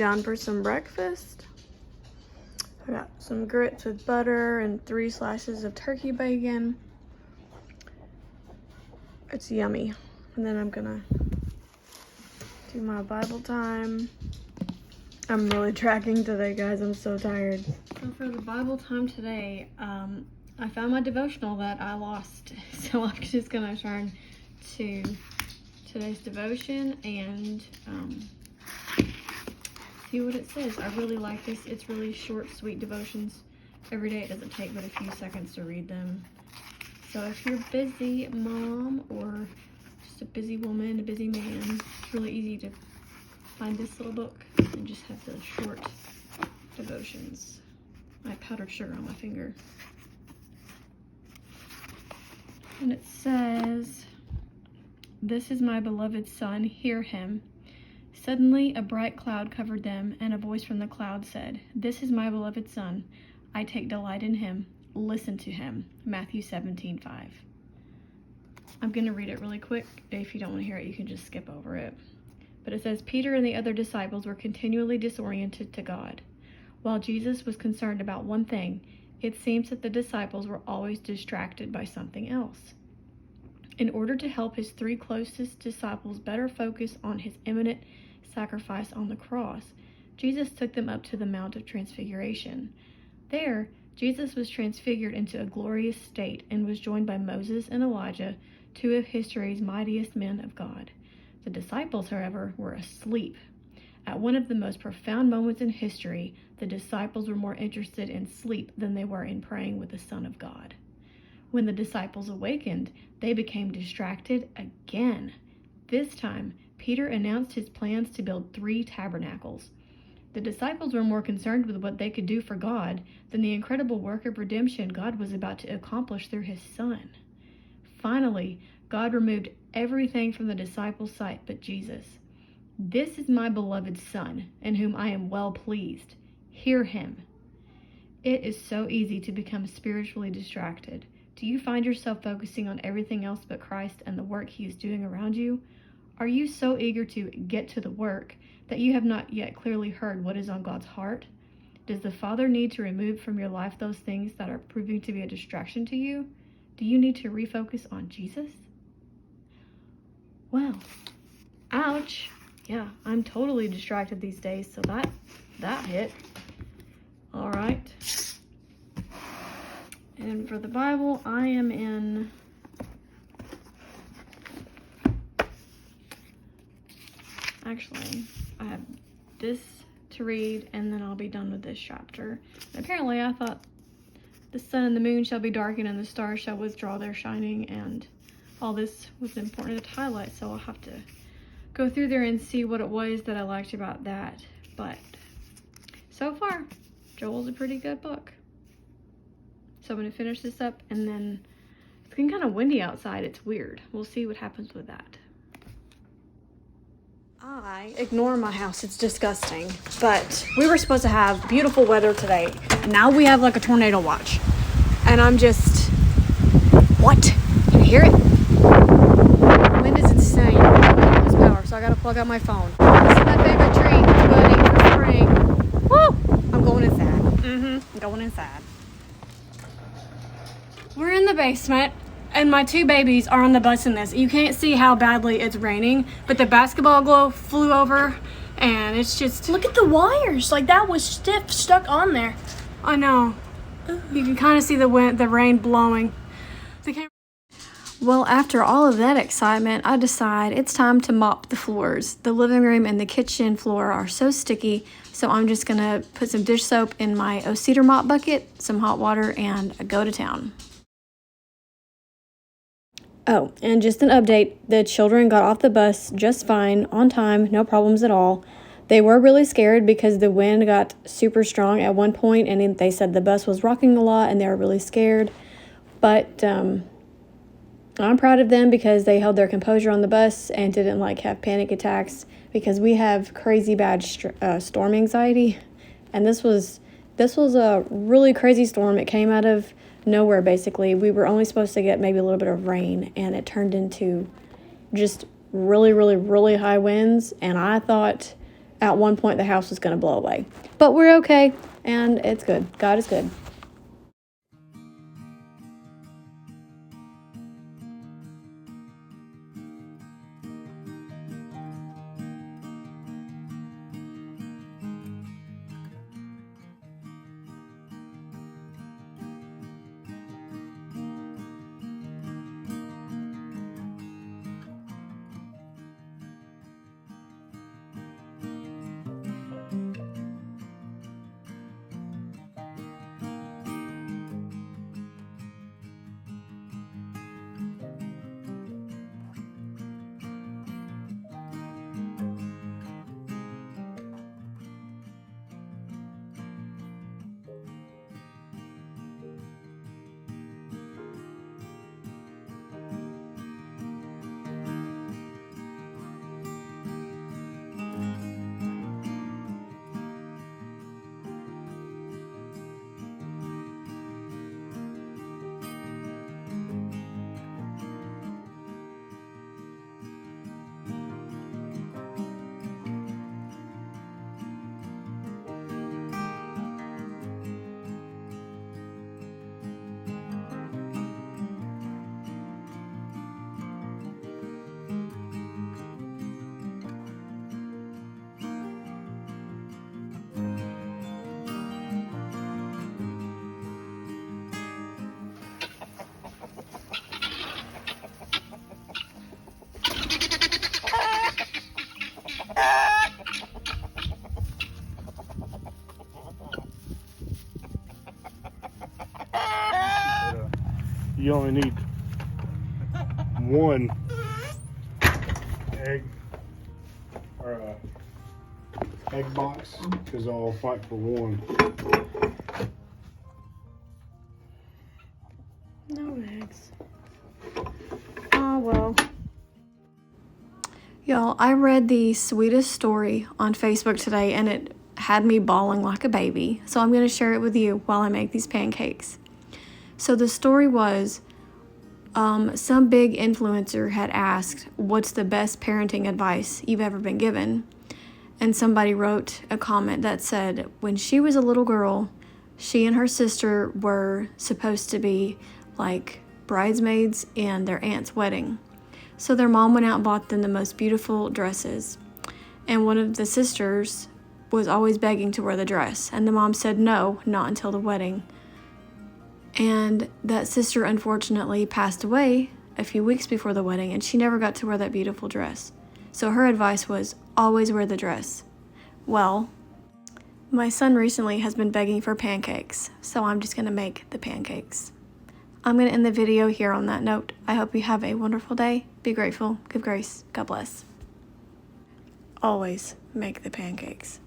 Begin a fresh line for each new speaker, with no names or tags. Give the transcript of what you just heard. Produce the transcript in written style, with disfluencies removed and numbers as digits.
down for some breakfast. I got some grits with butter and 3 slices of turkey bacon. It's yummy. And then I'm gonna do my Bible time. I'm really tracking today, guys. I'm so tired. So for the Bible time today, I found my devotional that I lost. So I'm just gonna turn to today's devotion and see what it says. I really like this. It's really short, sweet devotions. Every day it doesn't take but a few seconds to read them. So if you're a busy mom or just a busy woman, a busy man, it's really easy to find this little book and just have the short devotions. I have powdered sugar on my finger. And it says, "This is my beloved son, hear him." Suddenly a bright cloud covered them, and a voice from the cloud said, "This is my beloved son. I take delight in him. Listen to him." Matthew 17:5. I'm going to read it really quick. If you don't want to hear it, you can just skip over it. But it says, Peter and the other disciples were continually disoriented to God. While Jesus was concerned about one thing, it seems that the disciples were always distracted by something else. In order to help his 3 closest disciples better focus on his imminent sacrifice on the cross, Jesus took them up to the Mount of Transfiguration. There, Jesus was transfigured into a glorious state and was joined by Moses and Elijah, 2 of history's mightiest men of God. The disciples, however, were asleep. At one of the most profound moments in history, the disciples were more interested in sleep than they were in praying with the Son of God. When the disciples awakened, they became distracted again. This time, Peter announced his plans to build 3 tabernacles. The disciples were more concerned with what they could do for God than the incredible work of redemption God was about to accomplish through his Son. Finally, God removed everything from the disciples' sight but Jesus. "This is my beloved Son, in whom I am well pleased. Hear him." It is so easy to become spiritually distracted. Do you find yourself focusing on everything else but Christ and the work he is doing around you? Are you so eager to get to the work that you have not yet clearly heard what is on God's heart? Does the Father need to remove from your life those things that are proving to be a distraction to you? Do you need to refocus on Jesus? Well, ouch. Yeah, I'm totally distracted these days, so that hit. All right. And for the Bible, I am in actually, I have this to read, and then I'll be done with this chapter. And apparently, I thought the sun and the moon shall be darkened, and the stars shall withdraw their shining, and all this was important to highlight, so I'll have to go through there and see what it was that I liked about that. But so far, Joel's a pretty good book. So I'm going to finish this up, and then it's getting kind of windy outside. It's weird. We'll see what happens with that. I ignore my house. It's disgusting. But we were supposed to have beautiful weather today, and now we have like a tornado watch. And I'm just, what? Can you hear it? The wind is insane. This power, so I gotta plug out my phone. This is my favorite tree. It's budding for spring. Woo! I'm going inside. I'm going inside. We're in the basement, and my 2 babies are on the bus in this. You can't see how badly it's raining, but the basketball glove flew over, and it's just...
Look at the wires. Like, that was stiff, stuck on there.
I know. You can kind of see the rain blowing. Well, after all of that excitement, I decide it's time to mop the floors. The living room and the kitchen floor are so sticky, so I'm just going to put some dish soap in my O-Cedar mop bucket, some hot water, and go to town. Oh, and just an update, the children got off the bus just fine, on time, no problems at all. They were really scared because the wind got super strong at one point, and they said the bus was rocking a lot, and they were really scared. But I'm proud of them because they held their composure on the bus and didn't have panic attacks, because we have crazy bad storm anxiety, and this was a really crazy storm. It came out of nowhere, basically. We were only supposed to get maybe a little bit of rain, and it turned into just really, really, really high winds, and I thought at one point the house was going to blow away. But we're okay, and it's good. God is good.
You only need one egg or a egg box because I'll fight for one.
No eggs. Oh, well. Y'all, I read the sweetest story on Facebook today, and it had me bawling like a baby. So I'm going to share it with you while I make these pancakes. So the story was, some big influencer had asked, what's the best parenting advice you've ever been given? And somebody wrote a comment that said, when she was a little girl, she and her sister were supposed to be like bridesmaids in their aunt's wedding. So their mom went out and bought them the most beautiful dresses. And one of the sisters was always begging to wear the dress. And the mom said no, not until the wedding. And that sister unfortunately passed away a few weeks before the wedding, and she never got to wear that beautiful dress. So her advice was always wear the dress. Well, my son recently has been begging for pancakes, so I'm just going to make the pancakes. I'm going to end the video here on that note. I hope you have a wonderful day. Be grateful. Give grace. God bless. Always make the pancakes.